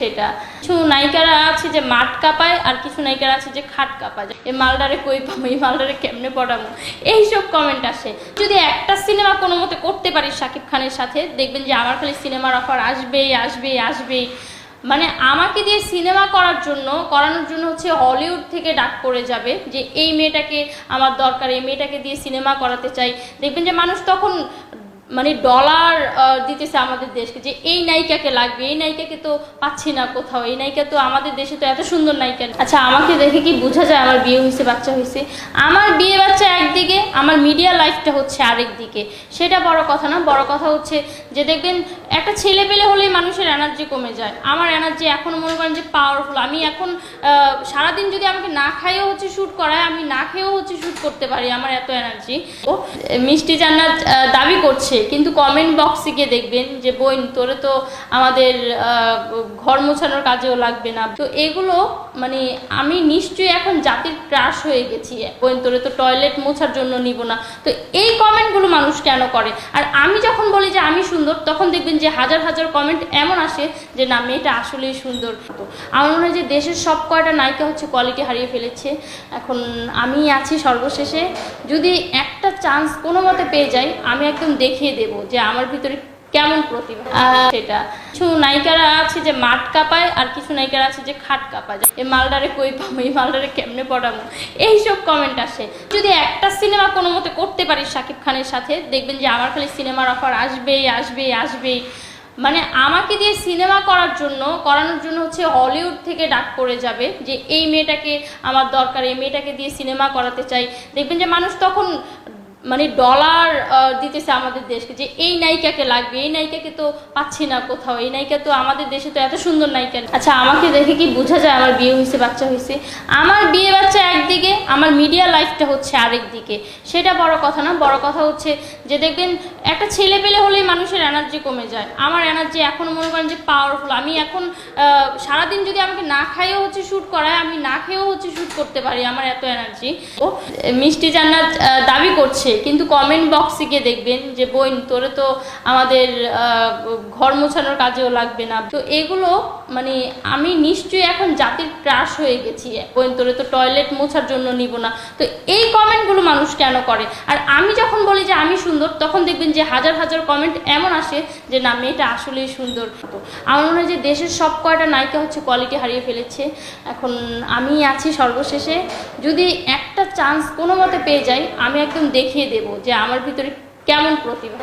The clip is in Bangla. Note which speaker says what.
Speaker 1: সেটা কিছু নায়িকারা আছে যে মাঠ কাঁপায় আর কিছু নায়িকারা আছে যে খাট কাঁপায়, এই মালডারে কই পাবো, এই মালডারে কেমনে পড়াবো, এইসব কমেন্ট আসে। যদি একটা সিনেমা কোনো মতে করতে পারি শাকিব খানের সাথে, দেখবেন যে আমার খালি সিনেমার অফার আসবেই আসবেই আসবেই। মানে আমাকে দিয়ে সিনেমা করানোর জন্য হচ্ছে হলিউড থেকে ডাক পড়ে যাবে যে এই মেয়েটাকে আমার দরকার, এই মেয়েটাকে দিয়ে সিনেমা করাতে চাই। দেখবেন যে মানুষ তখন মানে ডলার দিতেছে আমাদের দেশকে, যে এই নায়িকাকে লাগবে, এই নায়িকাকে তো পাচ্ছি না কোথাও, এই নায়িকা তো আমাদের দেশে তো এত সুন্দর নায়িকা। আচ্ছা, আমাকে দেখে কি বোঝা যায় আমার বিয়ে হয়েছে, বাচ্চা হয়েছে? আমার বিয়ে বাচ্চা একদিকে, আমার মিডিয়া লাইফটা হচ্ছে আরেক দিকে। সেটা বড় কথা না, বড় কথা হচ্ছে যে দেখবেন একটা ছেলে পেলে হলেই মানুষের এনার্জি কমে যায়। আমার এনার্জি এখন মনে করেন যে পাওয়ারফুল। আমি এখন সারাদিন যদি আমাকে না খাইয়েও হচ্ছে শ্যুট করায়, আমি না খেয়েও হচ্ছে শ্যুট করতে পারি, আমার এত এনার্জি। ও মিষ্টি জান্নাত দাবি করছে, কিন্তু কমেন্ট বক্সে গিয়ে দেখবেন যে বোন তোরে তো আমাদের ঘর মোছানোর কাজেও লাগবে না। তো এগুলো মানে আমি নিশ্চয়ই এখন জাতির ক্রাশ হয়ে গেছি, বোন তোরে তো টয়লেট মোছার জন্য নিব না। তো এই কমেন্টগুলো মানুষ কেন করে? আর আমি যখন বলি যে আমি সুন্দর, তখন দেখবেন যে হাজার হাজার কমেন্ট এমন আসে যে না, মেয়েটা আসলেই সুন্দর। তো আমার মনে হয় যে দেশের সব কয়টা নায়িকা হচ্ছে কোয়ালিটি হারিয়ে ফেলেছে। এখন আমি আছি সর্বশেষে, যদি একটা চান্স কোনো মতে পেয়ে যাই, আমি একদম দেখিয়ে দেব যে আমার ভিতরে কেমন প্রতিভা। সেটা কিছু নায়িকারা আছে যে মাঠ কাঁপায় আর কিছু নায়িকারা আছে যে খাট কাঁপায়, এই মালডারে কই পাবো, এই মালডারে কেমনে পড়াবো, এইসব কমেন্ট আসে। যদি একটা সিনেমা কোনো মতে করতে পারি শাকিব খানের সাথে, দেখবেন যে আমার খালি সিনেমার অফার আসবেই আসবেই আসবেই। মানে আমাকে দিয়ে সিনেমা করানোর জন্য হচ্ছে হলিউড থেকে ডাক পড়ে যাবে যে এই মেয়েটাকে আমার দরকার, এই মেয়েটাকে দিয়ে সিনেমা করাতে চাই। দেখবেন যে মানুষ তখন মানে ডলার দিতেছে আমাদের দেশকে, যে এই নায়িকাকে লাগবে, এই নায়িকাকে তো পাচ্ছি না কোথাও, এই নায়িকা তো আমাদের দেশে তো এত সুন্দর নায়িকা। আচ্ছা, আমাকে দেখে কি বোঝা যায় আমার বিয়ে হয়েছে, বাচ্চা হয়েছে? আমার বিয়ে বাচ্চা একদিকে, আমার মিডিয়া লাইফটা হচ্ছে আরেক দিকে। সেটা বড় কথা না, বড় কথা হচ্ছে যে দেখবেন একটা ছেলে পেলে হলেই মানুষের এনার্জি কমে যায়। আমার এনার্জি এখন মনে করেন যে পাওয়ারফুল। আমি এখন সারাদিন যদি আমাকে না খাইয়েও হচ্ছে শ্যুট করায়, আমি না খেয়েও হচ্ছে শ্যুট করতে পারি, আমার এত এনার্জি। ও মিষ্টি জান্নাত দাবি করছে, কিন্তু কমেন্ট বক্সে গিয়ে দেখবেন যে বোন তোরে তো আমাদের ঘর মোছানোর কাজেও লাগবে না। তো এগুলো মানে আমি নিশ্চয়ই এখন জাতির ক্রাশ হয়ে গেছি, বোন তোরে তো টয়লেট মোছার জন্য নিব না। তো এই কমেন্টগুলো মানুষ কেন করে? আর আমি যখন বলি যে আমি সুন্দর, তখন দেখবেন যে হাজার হাজার কমেন্ট এমন আসে যে না, মেয়েটা আসলেই সুন্দর। তো আমার মনে হয় যে দেশের সব কয়টা নায়িকা হচ্ছে কোয়ালিটি হারিয়ে ফেলেছে। এখন আমি আছি সর্বশেষে, যদি একটা চান্স কোনো মতে পেয়ে যাই, আমি একদম দেখিয়ে দেব যে আমার ভিতরে কেমন প্রতিভা।